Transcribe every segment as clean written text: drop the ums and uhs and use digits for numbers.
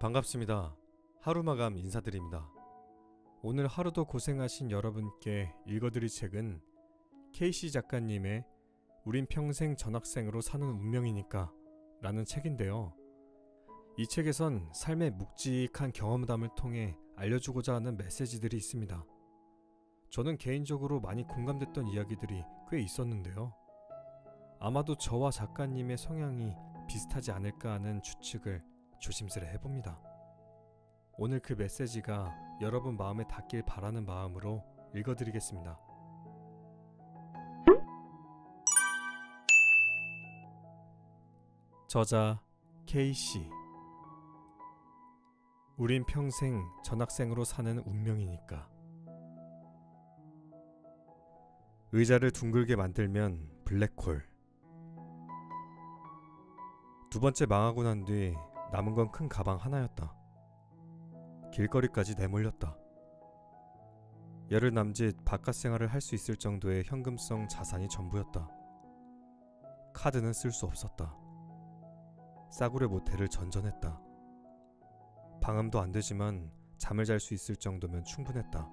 반갑습니다. 하루마감 인사드립니다. 오늘 하루도 고생하신 여러분께 읽어드릴 책은 K씨 작가님의 우린 평생 전학생으로 사는 운명이니까 라는 책인데요. 이 책에선 삶의 묵직한 경험담을 통해 알려주고자 하는 메시지들이 있습니다. 저는 개인적으로 많이 공감됐던 이야기들이 꽤 있었는데요. 아마도 저와 작가님의 성향이 비슷하지 않을까 하는 추측을 조심스레 해봅니다. 오늘 그 메시지가 여러분 마음에 닿길 바라는 마음으로 읽어드리겠습니다. 저자 K씨. 우린 평생 전학생으로 사는 운명이니까. 의자를 둥글게 만들면 블랙홀. 두 번째 망하고 난 뒤 남은 건 큰 가방 하나였다. 길거리까지 내몰렸다. 열흘 남짓 바깥 생활을 할 수 있을 정도의 현금성 자산이 전부였다. 카드는 쓸 수 없었다. 싸구려 모텔을 전전했다. 방음도 안 되지만 잠을 잘 수 있을 정도면 충분했다.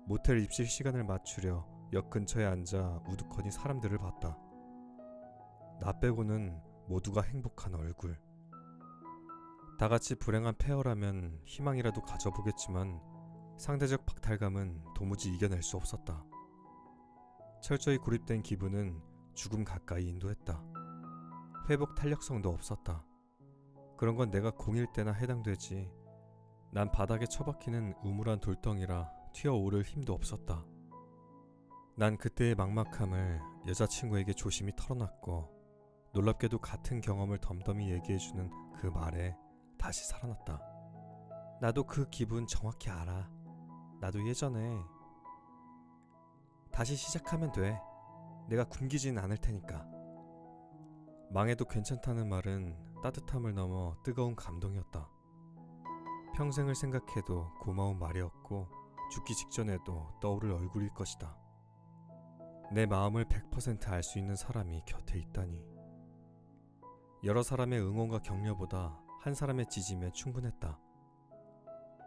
모텔 입실 시간을 맞추려 역 근처에 앉아 우두커니 사람들을 봤다. 나 빼고는 모두가 행복한 얼굴. 다같이 불행한 페어라면 희망이라도 가져보겠지만 상대적 박탈감은 도무지 이겨낼 수 없었다. 철저히 고립된 기분은 죽음 가까이 인도했다. 회복 탄력성도 없었다. 그런 건 내가 0일 때나 해당되지. 난 바닥에 처박히는 우물한 돌덩이라 튀어오를 힘도 없었다. 난 그때의 막막함을 여자친구에게 조심히 털어놨고 놀랍게도 같은 경험을 덤덤히 얘기해주는 그 말에 다시 살아났다. 나도 그 기분 정확히 알아. 나도 예전에. 다시 시작하면 돼. 내가 굶기진 않을 테니까. 망해도 괜찮다는 말은 따뜻함을 넘어 뜨거운 감동이었다. 평생을 생각해도 고마운 말이었고 죽기 직전에도 떠오를 얼굴일 것이다. 내 마음을 100% 알 수 있는 사람이 곁에 있다니. 여러 사람의 응원과 격려보다 한 사람의 지짐에 충분했다.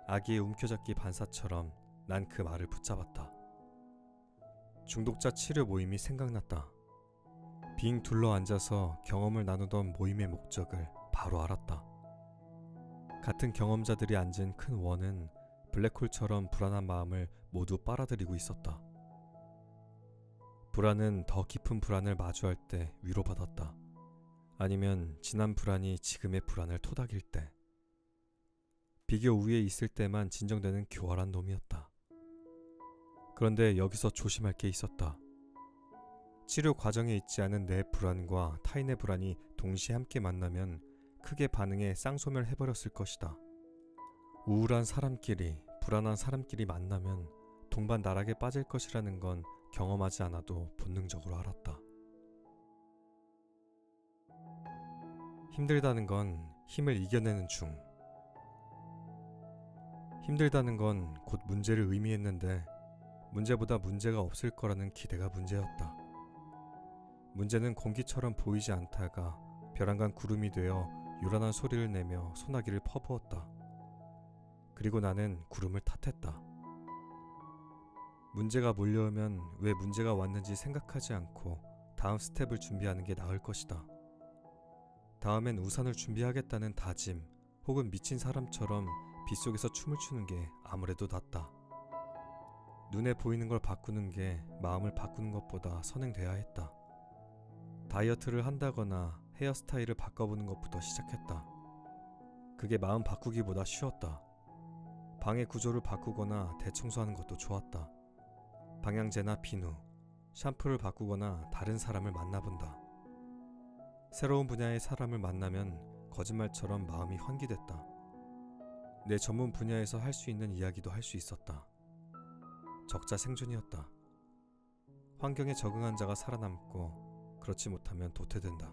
아기의 움켜잡기 반사처럼 난 그 말을 붙잡았다. 중독자 치료 모임이 생각났다. 빙 둘러 앉아서 경험을 나누던 모임의 목적을 바로 알았다. 같은 경험자들이 앉은 큰 원은 블랙홀처럼 불안한 마음을 모두 빨아들이고 있었다. 불안은 더 깊은 불안을 마주할 때 위로받았다. 아니면 지난 불안이 지금의 불안을 토닥일 때. 비교 우위에 있을 때만 진정되는 교활한 놈이었다. 그런데 여기서 조심할 게 있었다. 치료 과정에 있지 않은 내 불안과 타인의 불안이 동시에 함께 만나면 크게 반응해 쌍소멸해버렸을 것이다. 우울한 사람끼리, 불안한 사람끼리 만나면 동반 나락에 빠질 것이라는 건 경험하지 않아도 본능적으로 알았다. 힘들다는 건 힘을 이겨내는 중. 힘들다는 건 곧 문제를 의미했는데 문제보다 문제가 없을 거라는 기대가 문제였다. 문제는 공기처럼 보이지 않다가 벼랑간 구름이 되어 요란한 소리를 내며 소나기를 퍼부었다. 그리고 나는 구름을 탓했다. 문제가 몰려오면 왜 문제가 왔는지 생각하지 않고 다음 스텝을 준비하는 게 나을 것이다. 다음엔 우산을 준비하겠다는 다짐 혹은 미친 사람처럼 빗속에서 춤을 추는 게 아무래도 낫다. 눈에 보이는 걸 바꾸는 게 마음을 바꾸는 것보다 선행돼야 했다. 다이어트를 한다거나 헤어스타일을 바꿔보는 것부터 시작했다. 그게 마음 바꾸기보다 쉬웠다. 방의 구조를 바꾸거나 대청소하는 것도 좋았다. 방향제나 비누, 샴푸를 바꾸거나 다른 사람을 만나본다. 새로운 분야의 사람을 만나면 거짓말처럼 마음이 환기됐다. 내 전문 분야에서 할 수 있는 이야기도 할 수 있었다. 적자 생존이었다. 환경에 적응한 자가 살아남고 그렇지 못하면 도태된다.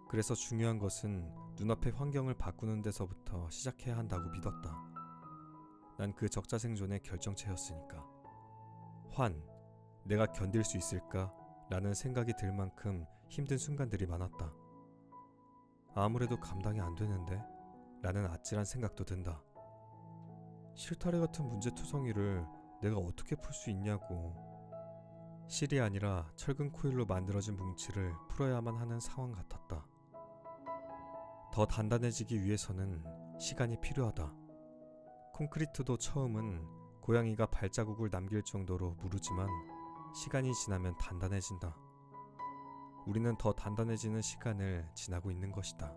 그래서 중요한 것은 눈앞의 환경을 바꾸는 데서부터 시작해야 한다고 믿었다. 난 그 적자 생존의 결정체였으니까. 내가 견딜 수 있을까? 라는 생각이 들 만큼 힘든 순간들이 많았다. 아무래도 감당이 안 되는데? 라는 아찔한 생각도 든다. 실타래 같은 문제투성이를 내가 어떻게 풀 수 있냐고. 실이 아니라 철근 코일로 만들어진 뭉치를 풀어야만 하는 상황 같았다. 더 단단해지기 위해서는 시간이 필요하다. 콘크리트도 처음은 고양이가 발자국을 남길 정도로 무르지만 시간이 지나면 단단해진다. 우리는 더 단단해지는 시간을 지나고 있는 것이다.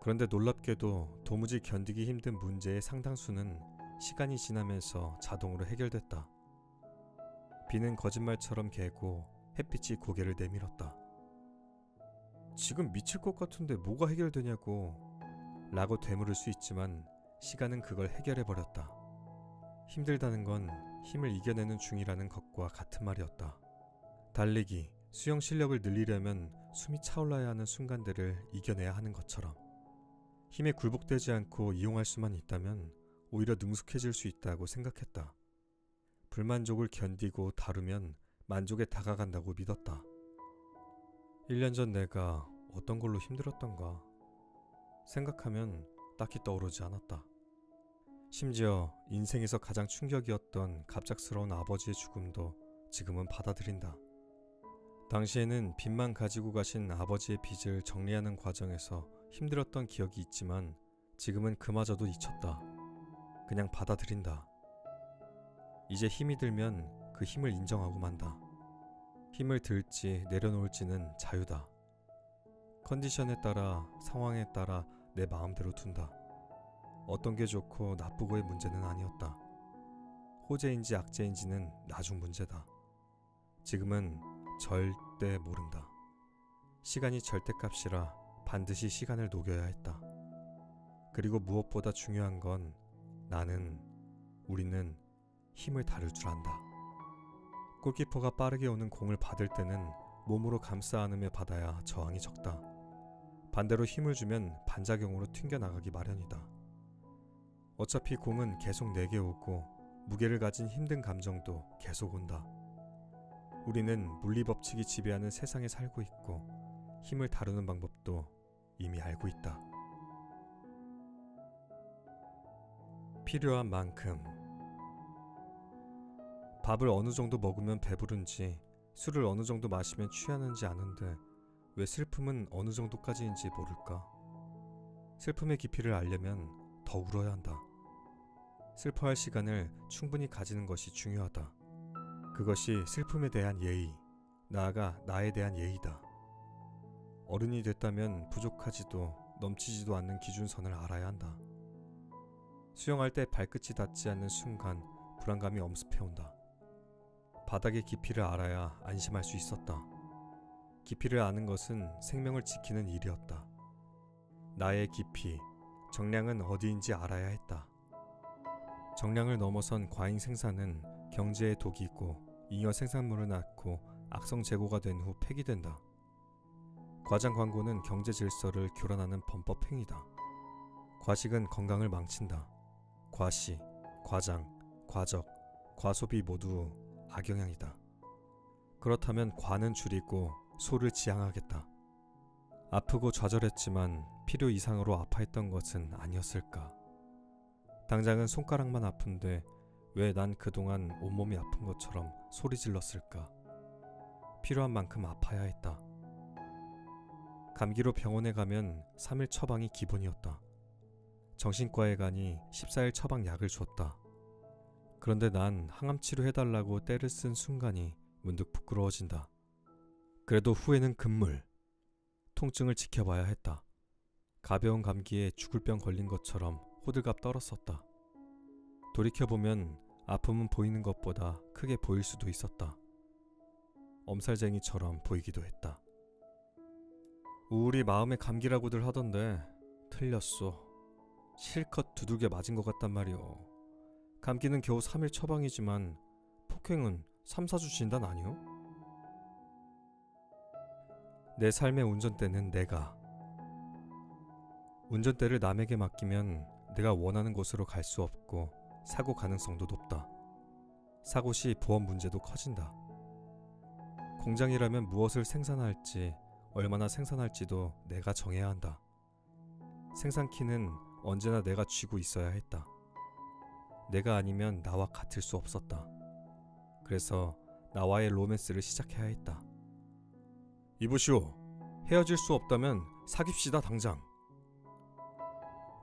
그런데 놀랍게도 도무지 견디기 힘든 문제의 상당수는 시간이 지나면서 자동으로 해결됐다. 비는 거짓말처럼 개고 햇빛이 고개를 내밀었다. 지금 미칠 것 같은데 뭐가 해결되냐고 라고 되물을 수 있지만 시간은 그걸 해결해버렸다. 힘들다는 건 힘을 이겨내는 중이라는 것과 같은 말이었다. 달리기, 수영 실력을 늘리려면 숨이 차올라야 하는 순간들을 이겨내야 하는 것처럼 힘에 굴복되지 않고 이용할 수만 있다면 오히려 능숙해질 수 있다고 생각했다. 불만족을 견디고 다루면 만족에 다가간다고 믿었다. 1년 전 내가 어떤 걸로 힘들었던가 생각하면 딱히 떠오르지 않았다. 심지어 인생에서 가장 충격이었던 갑작스러운 아버지의 죽음도 지금은 받아들인다. 당시에는 빚만 가지고 가신 아버지의 빚을 정리하는 과정에서 힘들었던 기억이 있지만 지금은 그마저도 잊혔다. 그냥 받아들인다. 이제 힘이 들면 그 힘을 인정하고 만다. 힘을 들지 내려놓을지는 자유다. 컨디션에 따라 상황에 따라 내 마음대로 둔다. 어떤 게 좋고 나쁘고의 문제는 아니었다. 호재인지 악재인지는 나중 문제다. 지금은 절대 모른다. 시간이 절대값이라 반드시 시간을 녹여야 했다. 그리고 무엇보다 중요한 건 우리는 힘을 다룰 줄 안다. 골키퍼가 빠르게 오는 공을 받을 때는 몸으로 감싸 안으며 받아야 저항이 적다. 반대로 힘을 주면 반작용으로 튕겨나가기 마련이다. 어차피 공은 계속 내게 오고 무게를 가진 힘든 감정도 계속 온다. 우리는 물리법칙이 지배하는 세상에 살고 있고 힘을 다루는 방법도 이미 알고 있다. 필요한 만큼. 밥을 어느 정도 먹으면 배부른지 술을 어느 정도 마시면 취하는지 아는데 왜 슬픔은 어느 정도까지인지 모를까? 슬픔의 깊이를 알려면 더 울어야 한다. 슬퍼할 시간을 충분히 가지는 것이 중요하다. 그것이 슬픔에 대한 예의, 나아가 나에 대한 예의다. 어른이 됐다면 부족하지도 넘치지도 않는 기준선을 알아야 한다. 수영할 때 발끝이 닿지 않는 순간 불안감이 엄습해온다. 바닥의 깊이를 알아야 안심할 수 있었다. 깊이를 아는 것은 생명을 지키는 일이었다. 나의 깊이, 정량은 어디인지 알아야 했다. 정량을 넘어선 과잉 생산은 경제의 독이고 잉여 생산물을 낳고 악성 재고가 된 후 폐기된다. 과장 광고는 경제 질서를 교란하는 범법 행위다. 과식은 건강을 망친다. 과시, 과장, 과적, 과소비 모두 악영향이다. 그렇다면 과는 줄이고 소를 지양하겠다. 아프고 좌절했지만 필요 이상으로 아파했던 것은 아니었을까. 당장은 손가락만 아픈데 왜 난 그동안 온몸이 아픈 것처럼 소리 질렀을까. 필요한 만큼 아파야 했다. 감기로 병원에 가면 3일 처방이 기본이었다. 정신과에 가니 14일 처방 약을 줬다. 그런데 난 항암 치료해달라고 떼를 쓴 순간이 문득 부끄러워진다. 그래도 후회는 금물. 통증을 지켜봐야 했다. 가벼운 감기에 죽을 병 걸린 것처럼 호들갑 떨었었다. 돌이켜보면 아픔은 보이는 것보다 크게 보일 수도 있었다. 엄살쟁이처럼 보이기도 했다. 우울이 마음의 감기라고들 하던데 틀렸어. 실컷 두들겨 맞은 것 같단 말이오. 감기는 겨우 3일 처방이지만 폭행은 3, 4주 진단 아니오? 내 삶의 운전대는 내가. 운전대를 남에게 맡기면 내가 원하는 곳으로 갈 수 없고 사고 가능성도 높다. 사고 시 보험 문제도 커진다. 공장이라면 무엇을 생산할지 얼마나 생산할지도 내가 정해야 한다. 생산키는 언제나 내가 쥐고 있어야 했다. 내가 아니면 나와 같을 수 없었다. 그래서 나와의 로맨스를 시작해야 했다. 이보시오. 헤어질 수 없다면 사귀시다 당장.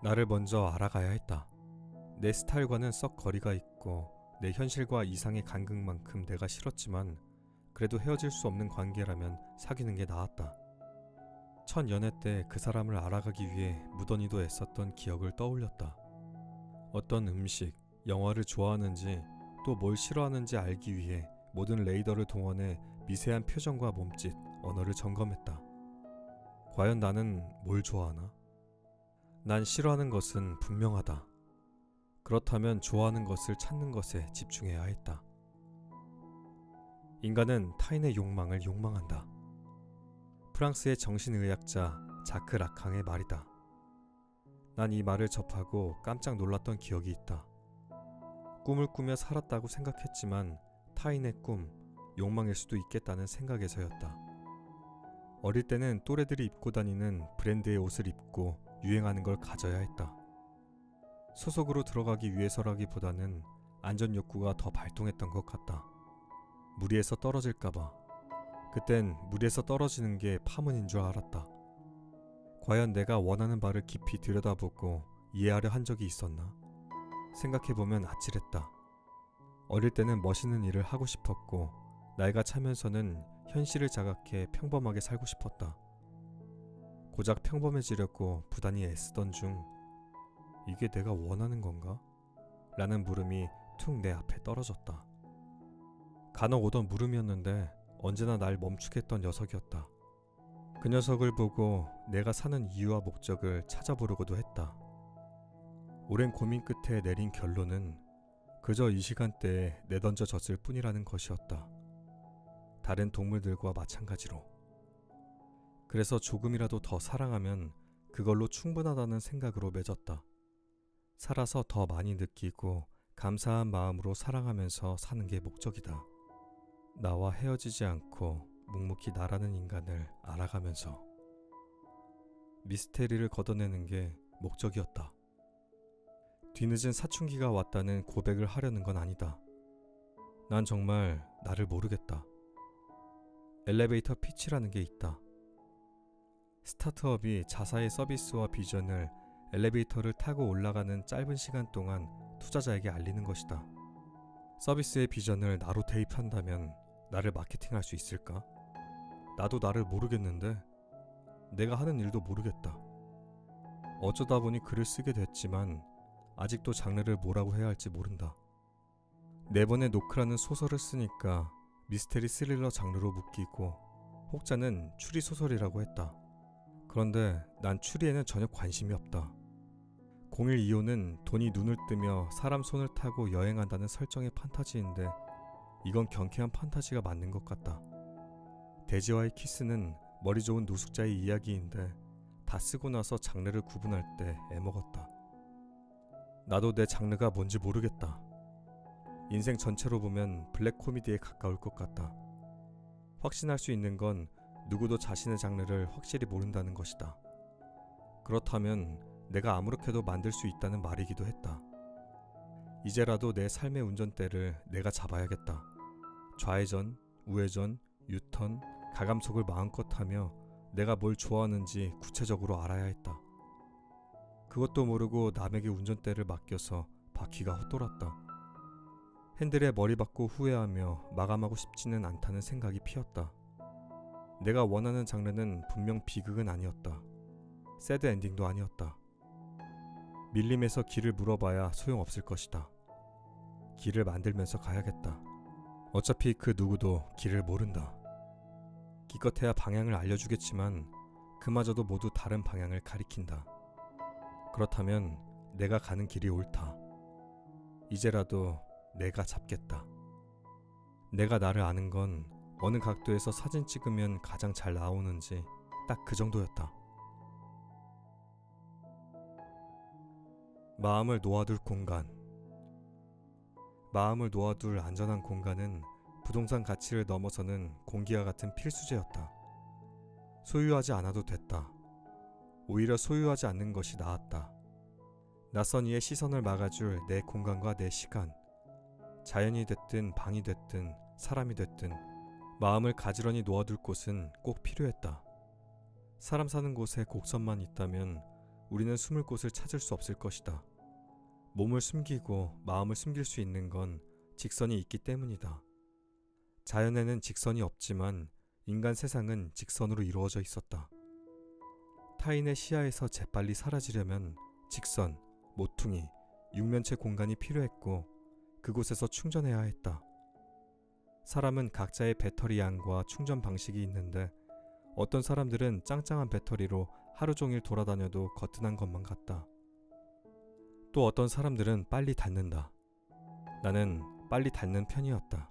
나를 먼저 알아가야 했다. 내 스타일과는 썩 거리가 있고 내 현실과 이상의 간극만큼 내가 싫었지만 그래도 헤어질 수 없는 관계라면 사귀는 게 나았다. 첫 연애 때 그 사람을 알아가기 위해 무던히도 애썼던 기억을 떠올렸다. 어떤 음식, 영화를 좋아하는지 또 뭘 싫어하는지 알기 위해 모든 레이더를 동원해 미세한 표정과 몸짓, 언어를 점검했다. 과연 나는 뭘 좋아하나? 난 싫어하는 것은 분명하다. 그렇다면 좋아하는 것을 찾는 것에 집중해야 했다. 인간은 타인의 욕망을 욕망한다. 프랑스의 정신의학자 자크 라캉의 말이다. 난 이 말을 접하고 깜짝 놀랐던 기억이 있다. 꿈을 꾸며 살았다고 생각했지만 타인의 꿈, 욕망일 수도 있겠다는 생각에서였다. 어릴 때는 또래들이 입고 다니는 브랜드의 옷을 입고 유행하는 걸 가져야 했다. 소속으로 들어가기 위해서라기보다는 안전 욕구가 더 발동했던 것 같다. 무리에서 떨어질까봐. 그땐 무리에서 떨어지는 게 파문인 줄 알았다. 과연 내가 원하는 바를 깊이 들여다보고 이해하려 한 적이 있었나? 생각해보면 아찔했다. 어릴 때는 멋있는 일을 하고 싶었고 나이가 차면서는 현실을 자각해 평범하게 살고 싶었다. 고작 평범해지려고 부단히 애쓰던 중 이게 내가 원하는 건가? 라는 물음이 툭 내 앞에 떨어졌다. 간혹 오던 물음이었는데 언제나 날 멈추게 했던 녀석이었다. 그 녀석을 보고 내가 사는 이유와 목적을 찾아보려고도 했다. 오랜 고민 끝에 내린 결론은 그저 이 시간대에 내던져졌을 뿐이라는 것이었다. 다른 동물들과 마찬가지로. 그래서 조금이라도 더 사랑하면 그걸로 충분하다는 생각으로 맺었다. 살아서 더 많이 느끼고 감사한 마음으로 사랑하면서 사는 게 목적이다. 나와 헤어지지 않고 묵묵히 나라는 인간을 알아가면서 미스테리를 걷어내는 게 목적이었다. 뒤늦은 사춘기가 왔다는 고백을 하려는 건 아니다. 난 정말 나를 모르겠다. 엘리베이터 피치라는 게 있다. 스타트업이 자사의 서비스와 비전을 엘리베이터를 타고 올라가는 짧은 시간 동안 투자자에게 알리는 것이다. 서비스의 비전을 나로 대입한다면 나를 마케팅할 수 있을까? 나도 나를 모르겠는데 내가 하는 일도 모르겠다. 어쩌다 보니 글을 쓰게 됐지만 아직도 장르를 뭐라고 해야 할지 모른다. 4번의 노크라는 소설을 쓰니까 미스테리 스릴러 장르로 묶이고 혹자는 추리소설이라고 했다. 그런데 난 추리에는 전혀 관심이 없다. 0125는 돈이 눈을 뜨며 사람 손을 타고 여행한다는 설정의 판타지인데 이건 경쾌한 판타지가 맞는 것 같다. 돼지와의 키스는 머리 좋은 노숙자의 이야기인데 다 쓰고 나서 장르를 구분할 때 애먹었다. 나도 내 장르가 뭔지 모르겠다. 인생 전체로 보면 블랙 코미디에 가까울 것 같다. 확신할 수 있는 건 누구도 자신의 장르를 확실히 모른다는 것이다. 그렇다면 내가 아무렇게도 만들 수 있다는 말이기도 했다. 이제라도 내 삶의 운전대를 내가 잡아야겠다. 좌회전, 우회전, 유턴, 가감속을 마음껏 하며 내가 뭘 좋아하는지 구체적으로 알아야 했다. 그것도 모르고 남에게 운전대를 맡겨서 바퀴가 헛돌았다. 핸들에 머리 박고 후회하며 마감하고 싶지는 않다는 생각이 피었다. 내가 원하는 장르는 분명 비극은 아니었다. 새드 엔딩도 아니었다. 밀림에서 길을 물어봐야 소용없을 것이다. 길을 만들면서 가야겠다. 어차피 그 누구도 길을 모른다. 기껏해야 방향을 알려주겠지만 그마저도 모두 다른 방향을 가리킨다. 그렇다면 내가 가는 길이 옳다. 이제라도 내가 잡겠다. 내가 나를 아는 건 어느 각도에서 사진 찍으면 가장 잘 나오는지 딱 그 정도였다. 마음을 놓아둘 공간. 마음을 놓아둘 안전한 공간은 부동산 가치를 넘어서는 공기와 같은 필수제였다. 소유하지 않아도 됐다. 오히려 소유하지 않는 것이 나았다. 낯선 이의 시선을 막아줄 내 공간과 내 시간, 자연이 됐든 방이 됐든 사람이 됐든 마음을 가지런히 놓아둘 곳은 꼭 필요했다. 사람 사는 곳에 곡선만 있다면 우리는 숨을 곳을 찾을 수 없을 것이다. 몸을 숨기고 마음을 숨길 수 있는 건 직선이 있기 때문이다. 자연에는 직선이 없지만 인간 세상은 직선으로 이루어져 있었다. 타인의 시야에서 재빨리 사라지려면 직선, 모퉁이, 육면체 공간이 필요했고 그곳에서 충전해야 했다. 사람은 각자의 배터리 양과 충전 방식이 있는데 어떤 사람들은 짱짱한 배터리로 하루 종일 돌아다녀도 거뜬한 것만 같다. 또 어떤 사람들은 빨리 닳는다. 나는 빨리 닳는 편이었다.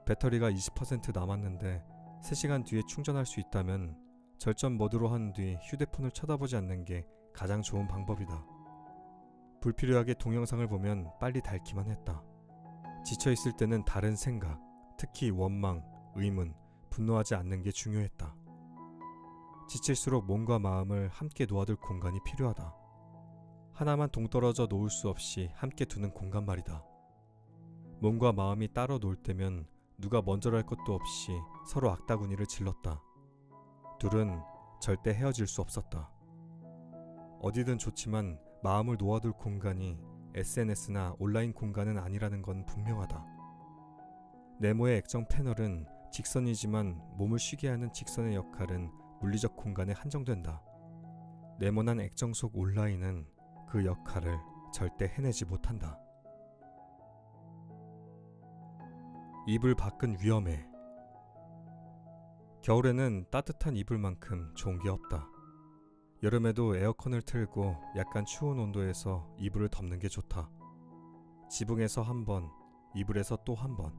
배터리가 20% 남았는데 3시간 뒤에 충전할 수 있다면 절전 모드로 한 뒤 휴대폰을 쳐다보지 않는 게 가장 좋은 방법이다. 불필요하게 동영상을 보면 빨리 닳기만 했다. 지쳐있을 때는 다른 생각, 특히 원망, 의문, 분노하지 않는 게 중요했다. 지칠수록 몸과 마음을 함께 놓아둘 공간이 필요하다. 하나만 동떨어져 놓을 수 없이 함께 두는 공간 말이다. 몸과 마음이 따로 놀 때면 누가 먼저랄 것도 없이 서로 악다구니를 질렀다. 둘은 절대 헤어질 수 없었다. 어디든 좋지만 마음을 놓아둘 공간이 SNS나 온라인 공간은 아니라는 건 분명하다. 네모의 액정 패널은 직선이지만 몸을 쉬게 하는 직선의 역할은 물리적 공간에 한정된다. 네모난 액정 속 온라인은 그 역할을 절대 해내지 못한다. 이불 밖은 위험해. 겨울에는 따뜻한 이불만큼 좋은 게 없다. 여름에도 에어컨을 틀고 약간 추운 온도에서 이불을 덮는 게 좋다. 지붕에서 한 번, 이불에서 또 한 번.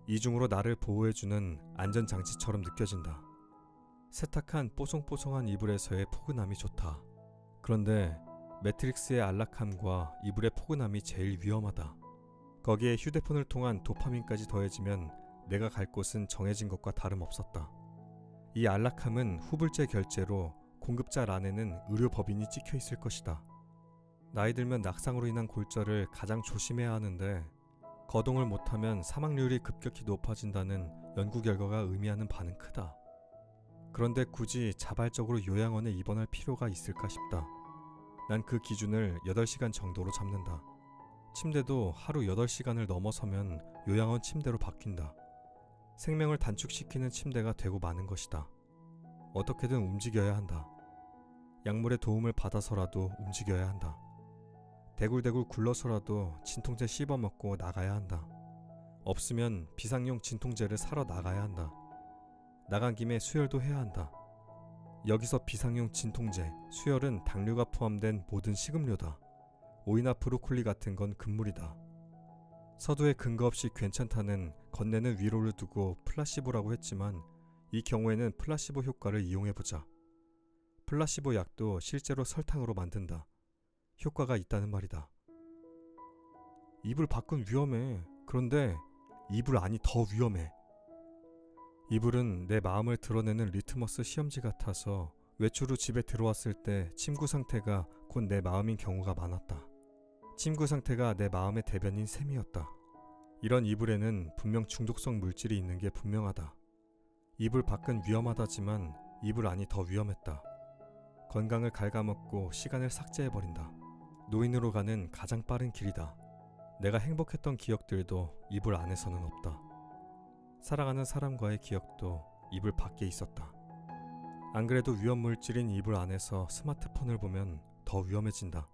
이중으로 나를 보호해주는 안전장치처럼 느껴진다. 세탁한 뽀송뽀송한 이불에서의 포근함이 좋다. 그런데 매트릭스의 안락함과 이불의 포근함이 제일 위험하다. 거기에 휴대폰을 통한 도파민까지 더해지면 내가 갈 곳은 정해진 것과 다름없었다. 이 안락함은 후불제 결제로 공급자 란에는 의료법인이 찍혀 있을 것이다. 나이 들면 낙상으로 인한 골절을 가장 조심해야 하는데 거동을 못하면 사망률이 급격히 높아진다는 연구 결과가 의미하는 바는 크다. 그런데 굳이 자발적으로 요양원에 입원할 필요가 있을까 싶다. 난 그 기준을 8시간 정도로 잡는다. 침대도 하루 8시간을 넘어서면 요양원 침대로 바뀐다. 생명을 단축시키는 침대가 되고 마는 것이다. 어떻게든 움직여야 한다. 약물의 도움을 받아서라도 움직여야 한다. 대굴대굴 굴러서라도 진통제 씹어먹고 나가야 한다. 없으면 비상용 진통제를 사러 나가야 한다. 나간 김에 수혈도 해야 한다. 여기서 비상용 진통제, 수혈은 당류가 포함된 모든 식음료다. 오이나 브로콜리 같은 건 금물이다. 서두에 근거 없이 괜찮다는 건네는 위로를 두고 플라시보라고 했지만 이 경우에는 플라시보 효과를 이용해보자. 플라시보 약도 실제로 설탕으로 만든다. 효과가 있다는 말이다. 이불 밖은 위험해. 그런데 이불 안이 더 위험해. 이불은 내 마음을 드러내는 리트머스 시험지 같아서 외출 후 집에 들어왔을 때 침구 상태가 곧 내 마음인 경우가 많았다. 침구 상태가 내 마음의 대변인 셈이었다. 이런 이불에는 분명 중독성 물질이 있는 게 분명하다. 이불 밖은 위험하다지만 이불 안이 더 위험했다. 건강을 갉아먹고 시간을 삭제해버린다. 노인으로 가는 가장 빠른 길이다. 내가 행복했던 기억들도 이불 안에서는 없다. 사랑하는 사람과의 기억도 이불 밖에 있었다. 안 그래도 위험물질인 이불 안에서 스마트폰을 보면 더 위험해진다.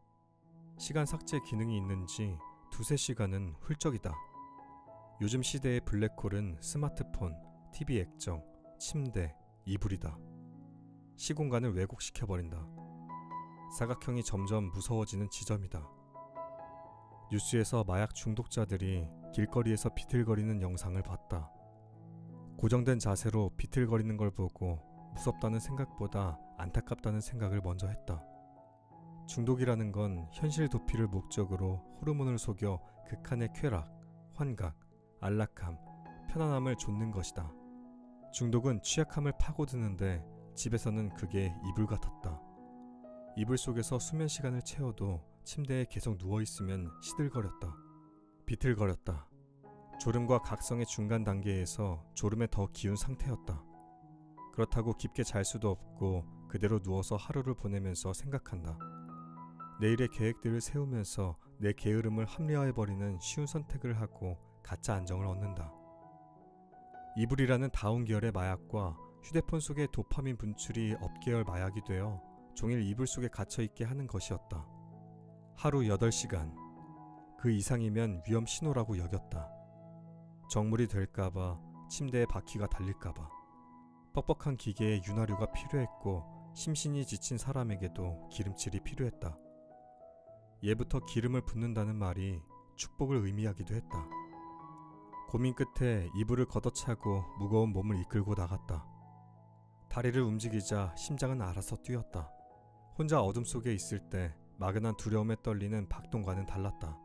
시간 삭제 기능이 있는지 2-3시간은 훌쩍이다. 요즘 시대의 블랙홀은 스마트폰, TV 액정, 침대, 이불이다. 시공간을 왜곡시켜버린다. 사각형이 점점 무서워지는 지점이다. 뉴스에서 마약 중독자들이 길거리에서 비틀거리는 영상을 봤다. 고정된 자세로 비틀거리는 걸 보고 무섭다는 생각보다 안타깝다는 생각을 먼저 했다. 중독이라는 건 현실 도피를 목적으로 호르몬을 속여 극한의 쾌락, 환각, 안락함, 편안함을 좇는 것이다. 중독은 취약함을 파고드는데 집에서는 그게 이불 같았다. 이불 속에서 수면 시간을 채워도 침대에 계속 누워있으면 시들거렸다. 비틀거렸다. 졸음과 각성의 중간 단계에서 졸음에 더 기운 상태였다. 그렇다고 깊게 잘 수도 없고 그대로 누워서 하루를 보내면서 생각한다. 내일의 계획들을 세우면서 내 게으름을 합리화해버리는 쉬운 선택을 하고 가짜 안정을 얻는다. 이불이라는 다운계열의 마약과 휴대폰 속의 도파민 분출이 업계열 마약이 되어 종일 이불 속에 갇혀있게 하는 것이었다. 하루 8시간, 그 이상이면 위험 신호라고 여겼다. 정물이 될까봐, 침대에 바퀴가 달릴까봐. 뻑뻑한 기계에 윤활유가 필요했고 심신이 지친 사람에게도 기름칠이 필요했다. 예부터 기름을 붓는다는 말이 축복을 의미하기도 했다. 고민 끝에 이불을 걷어차고 무거운 몸을 이끌고 나갔다. 다리를 움직이자 심장은 알아서 뛰었다. 혼자 어둠 속에 있을 때 막연한 두려움에 떨리는 박동과는 달랐다.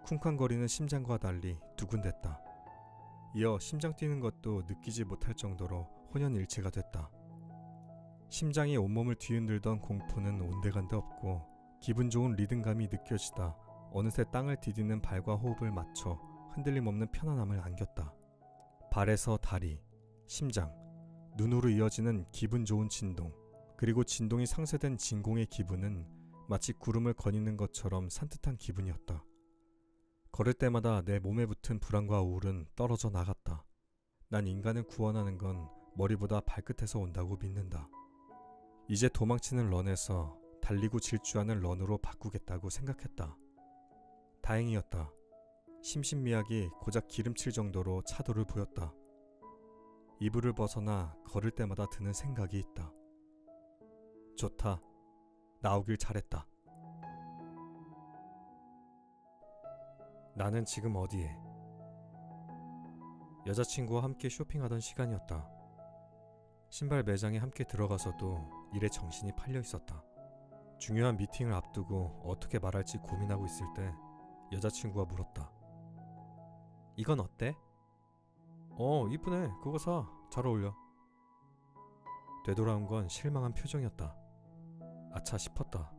쿵쾅거리는 심장과 달리 두근댔다. 이어 심장 뛰는 것도 느끼지 못할 정도로 혼연일체가 됐다. 심장이 온몸을 뒤흔들던 공포는 온데간데 없고 기분 좋은 리듬감이 느껴지다 어느새 땅을 디디는 발과 호흡을 맞춰 흔들림 없는 편안함을 안겼다. 발에서 다리, 심장, 눈으로 이어지는 기분 좋은 진동, 그리고 진동이 상쇄된 진공의 기분은 마치 구름을 거니는 것처럼 산뜻한 기분이었다. 걸을 때마다 내 몸에 붙은 불안과 우울은 떨어져 나갔다. 난 인간을 구원하는 건 머리보다 발끝에서 온다고 믿는다. 이제 도망치는 런에서 달리고 질주하는 런으로 바꾸겠다고 생각했다. 다행이었다. 심신미약이 고작 기름칠 정도로 차도를 보였다. 이불을 벗어나 걸을 때마다 드는 생각이 있다. 좋다. 나오길 잘했다. 나는 지금 어디에? 여자친구와 함께 쇼핑하던 시간이었다. 신발 매장에 함께 들어가서도 일에 정신이 팔려 있었다. 중요한 미팅을 앞두고 어떻게 말할지 고민하고 있을 때 여자친구가 물었다. 이건 어때? 이쁘네. 그거 사. 잘 어울려. 되돌아온 건 실망한 표정이었다. 아차 싶었다.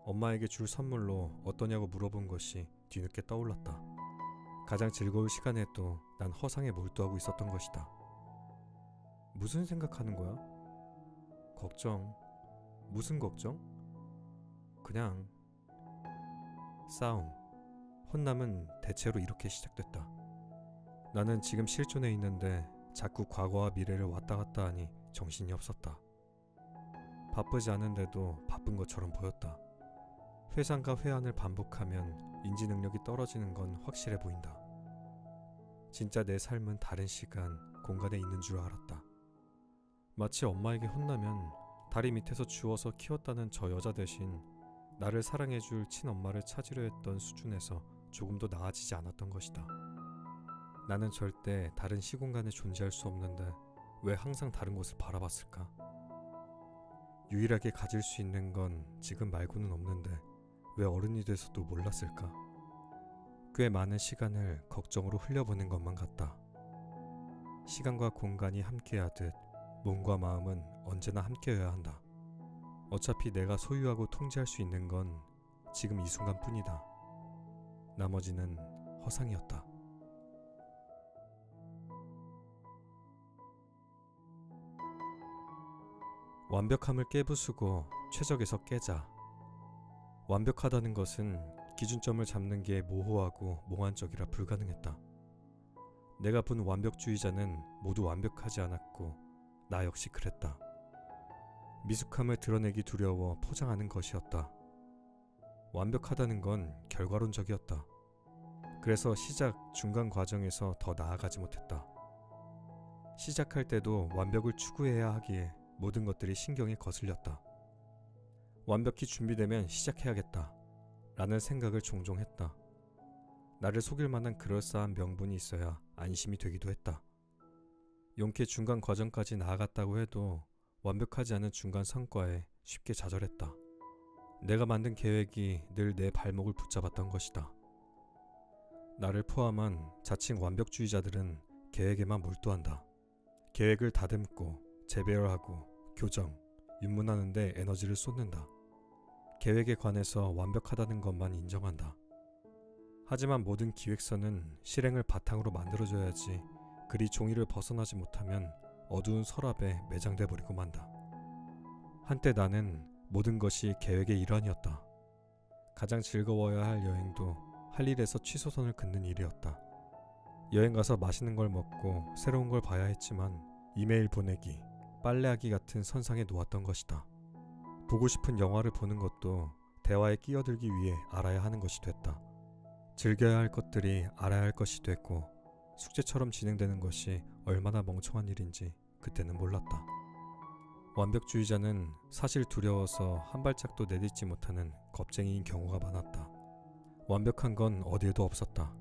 엄마에게 줄 선물로 어떠냐고 물어본 것이 뒤늦게 떠올랐다. 가장 즐거울 시간에도 난 허상에 몰두하고 있었던 것이다. 무슨 생각하는 거야? 걱정. 무슨 걱정? 그냥 싸움. 혼남은 대체로 이렇게 시작됐다. 나는 지금 실존에 있는데 자꾸 과거와 미래를 왔다 갔다 하니 정신이 없었다. 바쁘지 않은데도 바쁜 것처럼 보였다. 회상과 회한을 반복하면 인지 능력이 떨어지는 건 확실해 보인다. 진짜 내 삶은 다른 시간, 공간에 있는 줄 알았다. 마치 엄마에게 혼나면 다리 밑에서 주워서 키웠다는 저 여자 대신 나를 사랑해줄 친엄마를 찾으려 했던 수준에서 조금도 나아지지 않았던 것이다. 나는 절대 다른 시공간에 존재할 수 없는데 왜 항상 다른 곳을 바라봤을까? 유일하게 가질 수 있는 건 지금 말고는 없는데 왜 어른이 돼서도 몰랐을까? 꽤 많은 시간을 걱정으로 흘려보낸 것만 같다. 시간과 공간이 함께하듯 몸과 마음은 언제나 함께여야 한다. 어차피 내가 소유하고 통제할 수 있는 건 지금 이 순간뿐이다. 나머지는 허상이었다. 완벽함을 깨부수고 최적에서 깨자. 완벽하다는 것은 기준점을 잡는 게 모호하고 몽환적이라 불가능했다. 내가 본 완벽주의자는 모두 완벽하지 않았고 나 역시 그랬다. 미숙함을 드러내기 두려워 포장하는 것이었다. 완벽하다는 건 결과론적이었다. 그래서 시작, 중간 과정에서 더 나아가지 못했다. 시작할 때도 완벽을 추구해야 하기에 모든 것들이 신경이 거슬렸다. 완벽히 준비되면 시작해야겠다 라는 생각을 종종 했다. 나를 속일 만한 그럴싸한 명분이 있어야 안심이 되기도 했다. 용케 중간 과정까지 나아갔다고 해도 완벽하지 않은 중간 성과에 쉽게 좌절했다. 내가 만든 계획이 늘 내 발목을 붙잡았던 것이다. 나를 포함한 자칭 완벽주의자들은 계획에만 몰두한다. 계획을 다듬고 재배열하고 교정, 입문하는 데 에너지를 쏟는다. 계획에 관해서 완벽하다는 것만 인정한다. 하지만 모든 기획서는 실행을 바탕으로 만들어져야지 그리 종이를 벗어나지 못하면 어두운 서랍에 매장돼 버리고 만다. 한때 나는 모든 것이 계획의 일환이었다. 가장 즐거워야 할 여행도 할 일에서 취소선을 긋는 일이었다. 여행 가서 맛있는 걸 먹고 새로운 걸 봐야 했지만 이메일 보내기, 빨래하기 같은 선상에 놓았던 것이다. 보고 싶은 영화를 보는 것도 대화에 끼어들기 위해 알아야 하는 것이 됐다. 즐겨야 할 것들이 알아야 할 것이 됐고 숙제처럼 진행되는 것이 얼마나 멍청한 일인지 그때는 몰랐다. 완벽주의자는 사실 두려워서 한 발짝도 내딛지 못하는 겁쟁이인 경우가 많았다. 완벽한 건 어디에도 없었다.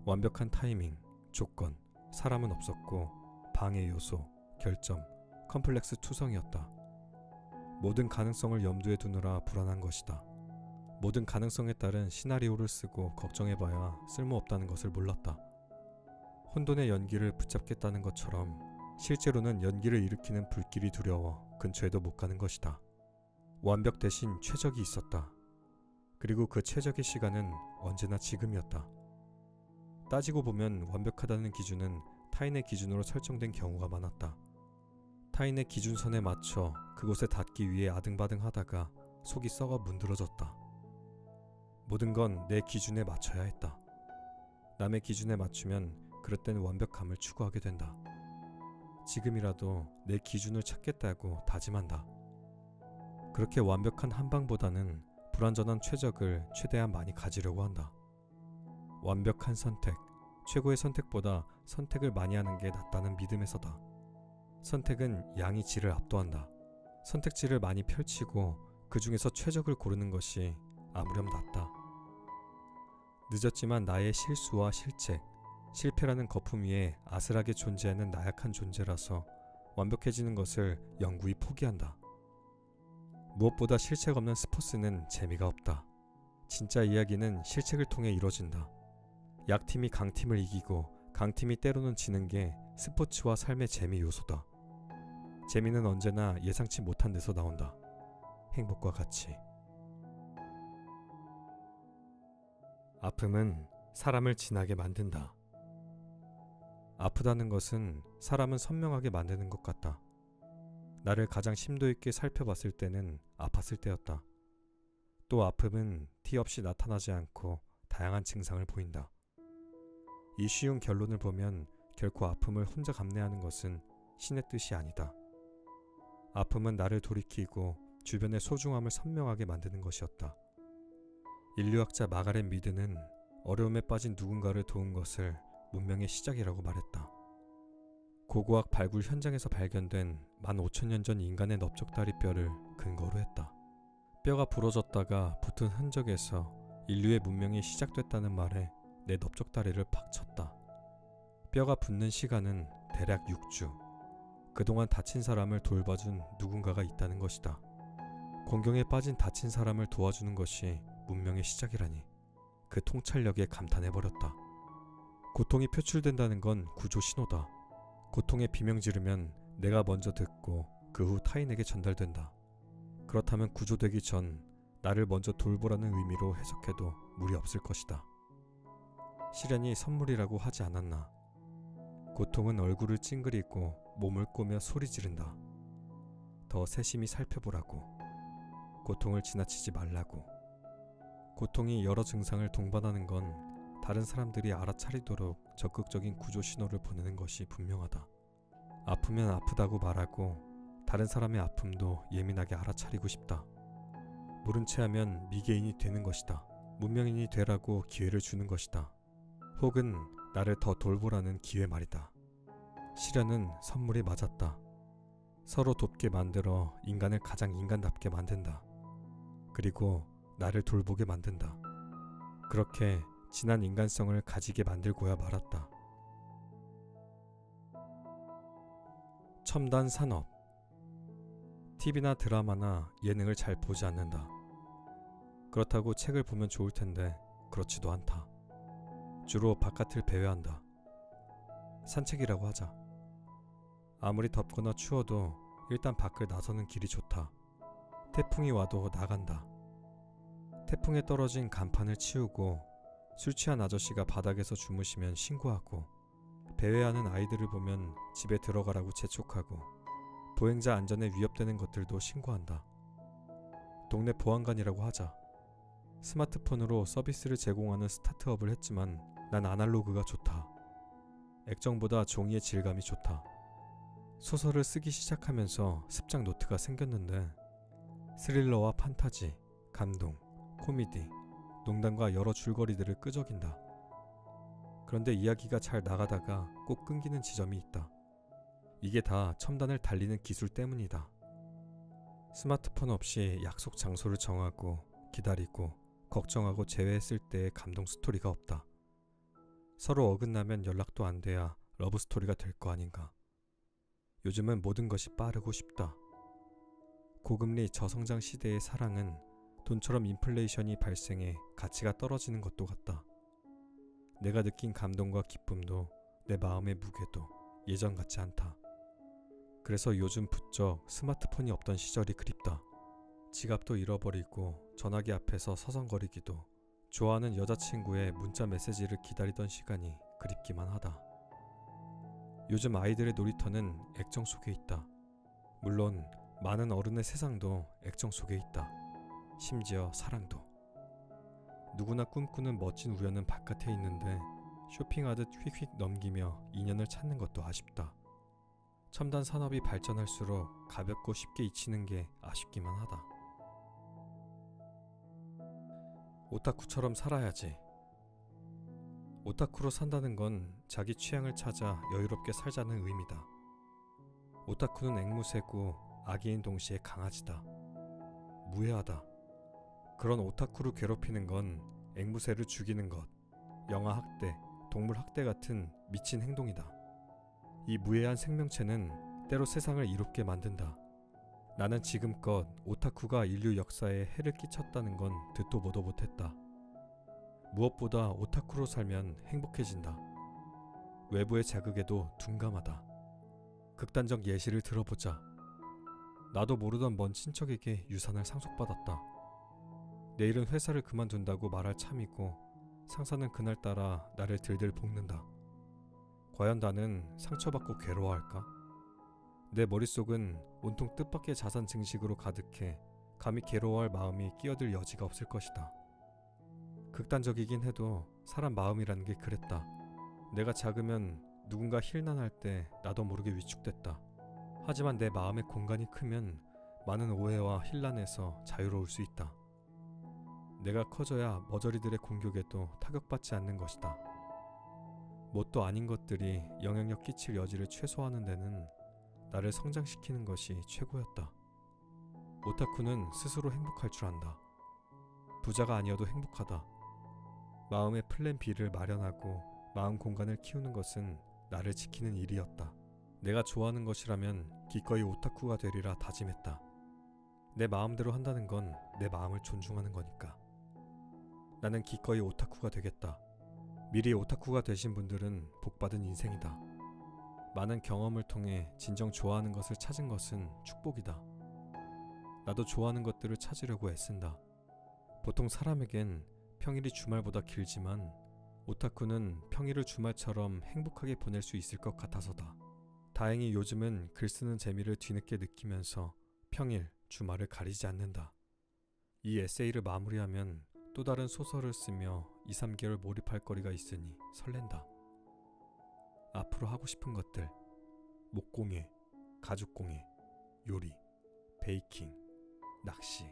완벽한 타이밍, 조건, 사람은 없었고 방해 요소, 결점, 컴플렉스 투성이었다. 모든 가능성을 염두에 두느라 불안한 것이다. 모든 가능성에 따른 시나리오를 쓰고 걱정해봐야 쓸모없다는 것을 몰랐다. 혼돈의 연기를 붙잡겠다는 것처럼 실제로는 연기를 일으키는 불길이 두려워 근처에도 못 가는 것이다. 완벽 대신 최적이 있었다. 그리고 그 최적의 시간은 언제나 지금이었다. 따지고 보면 완벽하다는 기준은 타인의 기준으로 설정된 경우가 많았다. 타인의 기준선에 맞춰 그곳에 닿기 위해 아등바등 하다가 속이 썩어 문드러졌다. 모든 건 내 기준에 맞춰야 했다. 남의 기준에 맞추면 그럴 땐 완벽함을 추구하게 된다. 지금이라도 내 기준을 찾겠다고 다짐한다. 그렇게 완벽한 한방보다는 불완전한 최적을 최대한 많이 가지려고 한다. 완벽한 선택, 최고의 선택보다 선택을 많이 하는 게 낫다는 믿음에서다. 선택은 양이 질을 압도한다. 선택지를 많이 펼치고 그 중에서 최적을 고르는 것이 아무렴 낫다. 늦었지만 나의 실수와 실책, 실패라는 거품 위에 아슬하게 존재하는 나약한 존재라서 완벽해지는 것을 영구히 포기한다. 무엇보다 실책 없는 스포츠는 재미가 없다. 진짜 이야기는 실책을 통해 이루어진다. 약팀이 강팀을 이기고 강팀이 때로는 지는 게 스포츠와 삶의 재미 요소다. 재미는 언제나 예상치 못한 데서 나온다. 행복과 같이. 아픔은 사람을 진하게 만든다. 아프다는 것은 사람은 선명하게 만드는 것 같다. 나를 가장 심도 있게 살펴봤을 때는 아팠을 때였다. 또 아픔은 티 없이 나타나지 않고 다양한 증상을 보인다. 이 쉬운 결론을 보면 결코 아픔을 혼자 감내하는 것은 신의 뜻이 아니다. 아픔은 나를 돌이키고 주변의 소중함을 선명하게 만드는 것이었다. 인류학자 마가렛 미드는 어려움에 빠진 누군가를 도운 것을 문명의 시작이라고 말했다. 고고학 발굴 현장에서 발견된 15,000년 전 인간의 넓적다리뼈를 근거로 했다. 뼈가 부러졌다가 붙은 흔적에서 인류의 문명이 시작됐다는 말에 내 넓적다리를 팍 쳤다. 뼈가 붙는 시간은 대략 6주. 그동안 다친 사람을 돌봐준 누군가가 있다는 것이다. 공경에 빠진 다친 사람을 도와주는 것이 문명의 시작이라니 그 통찰력에 감탄해버렸다. 고통이 표출된다는 건 구조 신호다. 고통에 비명 지르면 내가 먼저 듣고 그 후 타인에게 전달된다. 그렇다면 구조되기 전 나를 먼저 돌보라는 의미로 해석해도 무리 없을 것이다. 시련이 선물이라고 하지 않았나. 고통은 얼굴을 찡그리고 몸을 꼬며 소리 지른다. 더 세심히 살펴보라고. 고통을 지나치지 말라고. 고통이 여러 증상을 동반하는 건 다른 사람들이 알아차리도록 적극적인 구조 신호를 보내는 것이 분명하다. 아프면 아프다고 말하고 다른 사람의 아픔도 예민하게 알아차리고 싶다. 모른 채 하면 미개인이 되는 것이다. 문명인이 되라고 기회를 주는 것이다. 혹은 나를 더 돌보라는 기회 말이다. 시련은 선물이 맞았다. 서로 돕게 만들어 인간을 가장 인간답게 만든다. 그리고 나를 돌보게 만든다. 그렇게 진한 인간성을 가지게 만들고야 말았다. 첨단 산업. TV나 드라마나 예능을 잘 보지 않는다. 그렇다고 책을 보면 좋을 텐데 그렇지도 않다. 주로 바깥을 배회한다. 산책이라고 하자. 아무리 덥거나 추워도 일단 밖을 나서는 길이 좋다. 태풍이 와도 나간다. 태풍에 떨어진 간판을 치우고 술 취한 아저씨가 바닥에서 주무시면 신고하고 배회하는 아이들을 보면 집에 들어가라고 재촉하고 보행자 안전에 위협되는 것들도 신고한다. 동네 보안관이라고 하자. 스마트폰으로 서비스를 제공하는 스타트업을 했지만 난 아날로그가 좋다. 액정보다 종이의 질감이 좋다. 소설을 쓰기 시작하면서 습작 노트가 생겼는데 스릴러와 판타지, 감동, 코미디, 농담과 여러 줄거리들을 끄적인다. 그런데 이야기가 잘 나가다가 꼭 끊기는 지점이 있다. 이게 다 첨단을 달리는 기술 때문이다. 스마트폰 없이 약속 장소를 정하고 기다리고 걱정하고 제외했을 때의 감동 스토리가 없다. 서로 어긋나면 연락도 안 돼야 러브 스토리가 될 거 아닌가. 요즘은 모든 것이 빠르고 쉽다. 고금리 저성장 시대의 사랑은 돈처럼 인플레이션이 발생해 가치가 떨어지는 것도 같다. 내가 느낀 감동과 기쁨도 내 마음의 무게도 예전 같지 않다. 그래서 요즘 부쩍 스마트폰이 없던 시절이 그립다. 지갑도 잃어버리고 전화기 앞에서 서성거리기도, 좋아하는 여자친구의 문자 메시지를 기다리던 시간이 그립기만 하다. 요즘 아이들의 놀이터는 액정 속에 있다. 물론 많은 어른의 세상도 액정 속에 있다. 심지어 사랑도. 누구나 꿈꾸는 멋진 우연은 바깥에 있는데 쇼핑하듯 휙휙 넘기며 인연을 찾는 것도 아쉽다. 첨단 산업이 발전할수록 가볍고 쉽게 잊히는 게 아쉽기만 하다. 오타쿠처럼 살아야지. 오타쿠로 산다는 건 자기 취향을 찾아 여유롭게 살자는 의미다. 오타쿠는 앵무새고 아기인 동시에 강아지다. 무해하다. 그런 오타쿠를 괴롭히는 건 앵무새를 죽이는 것, 영아 학대, 동물 학대 같은 미친 행동이다. 이 무해한 생명체는 때로 세상을 이롭게 만든다. 나는 지금껏 오타쿠가 인류 역사에 해를 끼쳤다는 건 듣도 보도 못했다. 무엇보다 오타쿠로 살면 행복해진다. 외부의 자극에도 둔감하다. 극단적 예시를 들어보자. 나도 모르던 먼 친척에게 유산을 상속받았다. 내일은 회사를 그만둔다고 말할 참이고 상사는 그날따라 나를 들들 볶는다. 과연 나는 상처받고 괴로워할까? 내 머릿속은 온통 뜻밖의 자산 증식으로 가득해 감히 괴로워할 마음이 끼어들 여지가 없을 것이다. 극단적이긴 해도 사람 마음이라는 게 그랬다. 내가 작으면 누군가 힐난할 때 나도 모르게 위축됐다. 하지만 내 마음의 공간이 크면 많은 오해와 힐난에서 자유로울 수 있다. 내가 커져야 머저리들의 공격에도 타격받지 않는 것이다. 뭣도 아닌 것들이 영향력 끼칠 여지를 최소화하는 데는 나를 성장시키는 것이 최고였다. 오타쿠는 스스로 행복할 줄 안다. 부자가 아니어도 행복하다. 마음의 플랜 B를 마련하고 마음 공간을 키우는 것은 나를 지키는 일이었다. 내가 좋아하는 것이라면 기꺼이 오타쿠가 되리라 다짐했다. 내 마음대로 한다는 건 내 마음을 존중하는 거니까. 나는 기꺼이 오타쿠가 되겠다. 미리 오타쿠가 되신 분들은 복받은 인생이다. 많은 경험을 통해 진정 좋아하는 것을 찾은 것은 축복이다. 나도 좋아하는 것들을 찾으려고 애쓴다. 보통 사람에겐 평일이 주말보다 길지만 오타쿠는 평일을 주말처럼 행복하게 보낼 수 있을 것 같아서다. 다행히 요즘은 글 쓰는 재미를 뒤늦게 느끼면서 평일, 주말을 가리지 않는다. 이 에세이를 마무리하면 또 다른 소설을 쓰며 2~3개월 몰입할 거리가 있으니 설렌다. 앞으로 하고 싶은 것들, 목공예, 가죽공예, 요리, 베이킹, 낚시.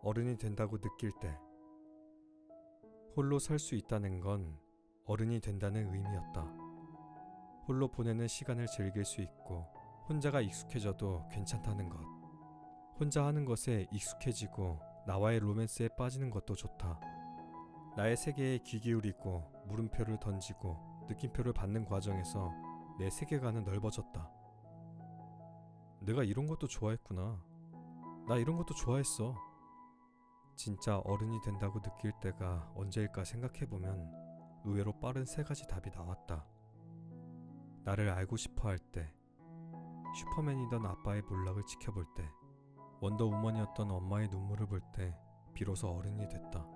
어른이 된다고 느낄 때 홀로 살 수 있다는 건 어른이 된다는 의미였다. 홀로 보내는 시간을 즐길 수 있고 혼자가 익숙해져도 괜찮다는 것. 혼자 하는 것에 익숙해지고 나와의 로맨스에 빠지는 것도 좋다. 나의 세계에 귀 기울이고 물음표를 던지고 느낌표를 받는 과정에서 내 세계관은 넓어졌다. 내가 이런 것도 좋아했구나. 나 이런 것도 좋아했어. 진짜 어른이 된다고 느낄 때가 언제일까 생각해보면 의외로 빠른 3가지 답이 나왔다. 나를 알고 싶어 할 때, 슈퍼맨이던 아빠의 몰락을 지켜볼 때, 원더우먼이었던 엄마의 눈물을 볼 때 비로소 어른이 됐다.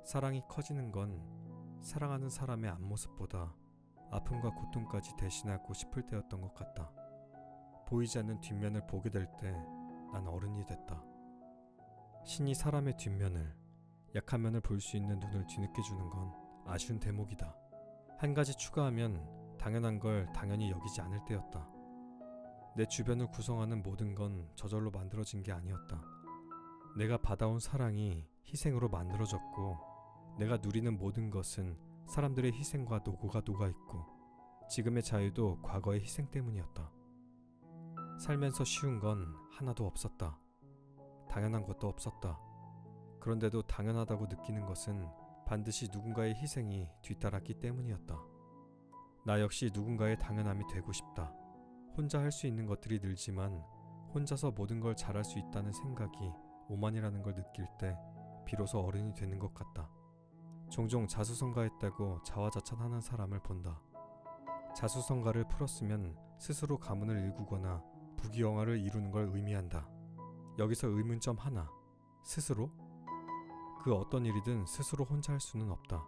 사랑이 커지는 건 사랑하는 사람의 앞모습보다 아픔과 고통까지 대신하고 싶을 때였던 것 같다. 보이지 않는 뒷면을 보게 될 때 난 어른이 됐다. 신이 사람의 뒷면을, 약한 면을 볼 수 있는 눈을 뒤늦게 주는 건 아쉬운 대목이다. 한 가지 추가하면 당연한 걸 당연히 여기지 않을 때였다. 내 주변을 구성하는 모든 건 저절로 만들어진 게 아니었다. 내가 받아온 사랑이 희생으로 만들어졌고, 내가 누리는 모든 것은 사람들의 희생과 노고가 녹아있고, 지금의 자유도 과거의 희생 때문이었다. 살면서 쉬운 건 하나도 없었다. 당연한 것도 없었다. 그런데도 당연하다고 느끼는 것은 반드시 누군가의 희생이 뒤따랐기 때문이었다. 나 역시 누군가의 당연함이 되고 싶다. 혼자 할 수 있는 것들이 늘지만 혼자서 모든 걸 잘할 수 있다는 생각이 오만이라는 걸 느낄 때 비로소 어른이 되는 것 같다. 종종 자수성가했다고 자화자찬하는 사람을 본다. 자수성가를 풀었으면 스스로 가문을 일구거나 부귀영화를 이루는 걸 의미한다. 여기서 의문점 하나. 스스로? 그 어떤 일이든 스스로 혼자 할 수는 없다.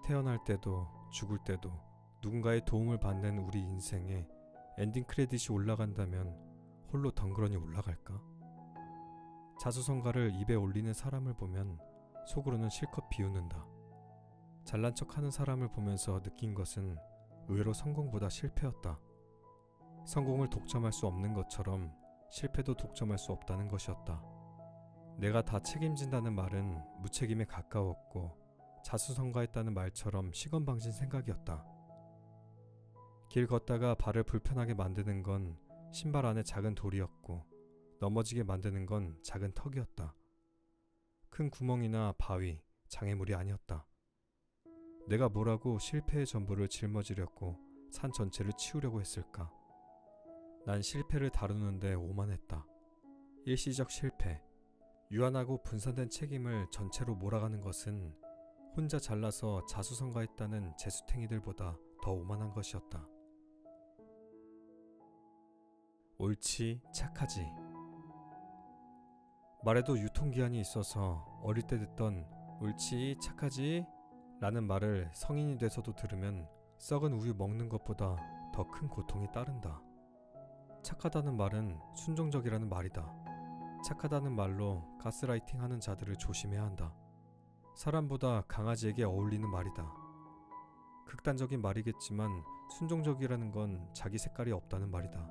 태어날 때도 죽을 때도 누군가의 도움을 받는 우리 인생에 엔딩 크레딧이 올라간다면 홀로 덩그러니 올라갈까? 자수성가를 입에 올리는 사람을 보면 속으로는 실컷 비웃는다. 잘난 척하는 사람을 보면서 느낀 것은 의외로 성공보다 실패였다. 성공을 독점할 수 없는 것처럼 실패도 독점할 수 없다는 것이었다. 내가 다 책임진다는 말은 무책임에 가까웠고, 자수성가했다는 말처럼 시건방진 생각이었다. 길 걷다가 발을 불편하게 만드는 건 신발 안에 작은 돌이었고, 넘어지게 만드는 건 작은 턱이었다. 큰 구멍이나 바위, 장애물이 아니었다. 내가 뭐라고 실패의 전부를 짊어지려고 산 전체를 치우려고 했을까? 난 실패를 다루는데 오만했다. 일시적 실패, 유한하고 분산된 책임을 전체로 몰아가는 것은 혼자 잘나서 자수성가했다는 재수탱이들보다 더 오만한 것이었다. 옳지, 착하지. 말에도 유통기한이 있어서 어릴 때 듣던 옳지, 착하지 라는 말을 성인이 돼서도 들으면 썩은 우유 먹는 것보다 더 큰 고통이 따른다. 착하다는 말은 순종적이라는 말이다. 착하다는 말로 가스라이팅 하는 자들을 조심해야 한다. 사람보다 강아지에게 어울리는 말이다. 극단적인 말이겠지만 순종적이라는 건 자기 색깔이 없다는 말이다.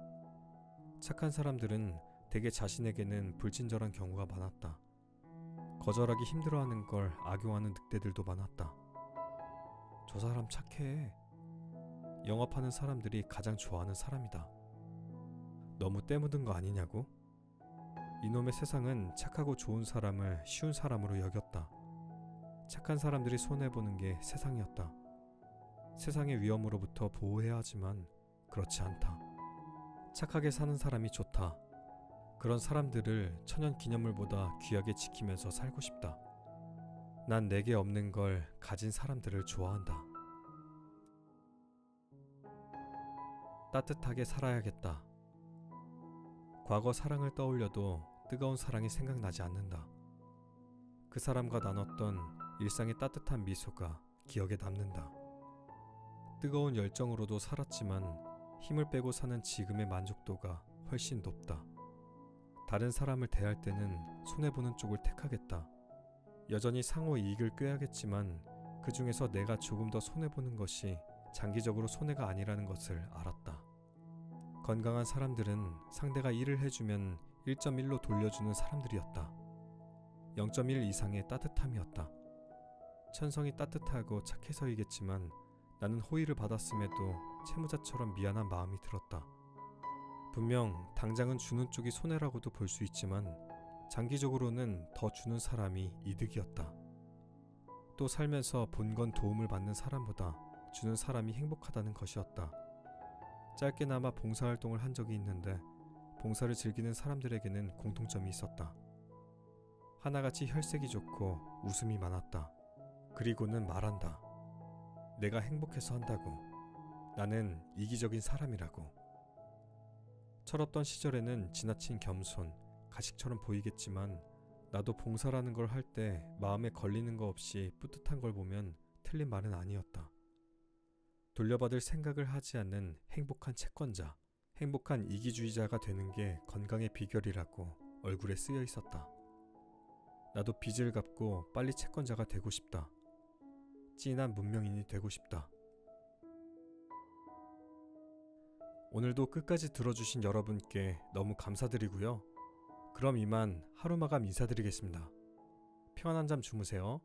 착한 사람들은 대개 자신에게는 불친절한 경우가 많았다. 거절하기 힘들어하는 걸 악용하는 늑대들도 많았다. 저 사람 착해. 영업하는 사람들이 가장 좋아하는 사람이다. 너무 때묻은 거 아니냐고? 이놈의 세상은 착하고 좋은 사람을 쉬운 사람으로 여겼다. 착한 사람들이 손해보는 게 세상이었다. 세상의 위험으로부터 보호해야 하지만 그렇지 않다. 착하게 사는 사람이 좋다. 그런 사람들을 천연기념물보다 귀하게 지키면서 살고 싶다. 난 내게 없는 걸 가진 사람들을 좋아한다. 따뜻하게 살아야겠다. 과거 사랑을 떠올려도 뜨거운 사랑이 생각나지 않는다. 그 사람과 나눴던 일상의 따뜻한 미소가 기억에 남는다. 뜨거운 열정으로도 살았지만 힘을 빼고 사는 지금의 만족도가 훨씬 높다. 다른 사람을 대할 때는 손해보는 쪽을 택하겠다. 여전히 상호 이익을 꾀하겠지만 그 중에서 내가 조금 더 손해보는 것이 장기적으로 손해가 아니라는 것을 알았다. 건강한 사람들은 상대가 일을 해주면 1.1로 돌려주는 사람들이었다. 0.1 이상의 따뜻함이었다. 천성이 따뜻하고 착해서이겠지만 나는 호의를 받았음에도 채무자처럼 미안한 마음이 들었다. 분명 당장은 주는 쪽이 손해라고도 볼 수 있지만 장기적으로는 더 주는 사람이 이득이었다. 또 살면서 본 건 도움을 받는 사람보다 주는 사람이 행복하다는 것이었다. 짧게나마 봉사활동을 한 적이 있는데 봉사를 즐기는 사람들에게는 공통점이 있었다. 하나같이 혈색이 좋고 웃음이 많았다. 그리고는 말한다. 내가 행복해서 한다고. 나는 이기적인 사람이라고. 철없던 시절에는 지나친 겸손, 가식처럼 보이겠지만 나도 봉사라는 걸 할 때 마음에 걸리는 거 없이 뿌듯한 걸 보면 틀린 말은 아니었다. 돌려받을 생각을 하지 않는 행복한 채권자, 행복한 이기주의자가 되는 게 건강의 비결이라고 얼굴에 쓰여 있었다. 나도 빚을 갚고 빨리 채권자가 되고 싶다. 찐한 문명인이 되고 싶다. 오늘도 끝까지 들어주신 여러분께 너무 감사드리고요. 그럼 이만 하루 마감 인사드리겠습니다. 평안한 잠 주무세요.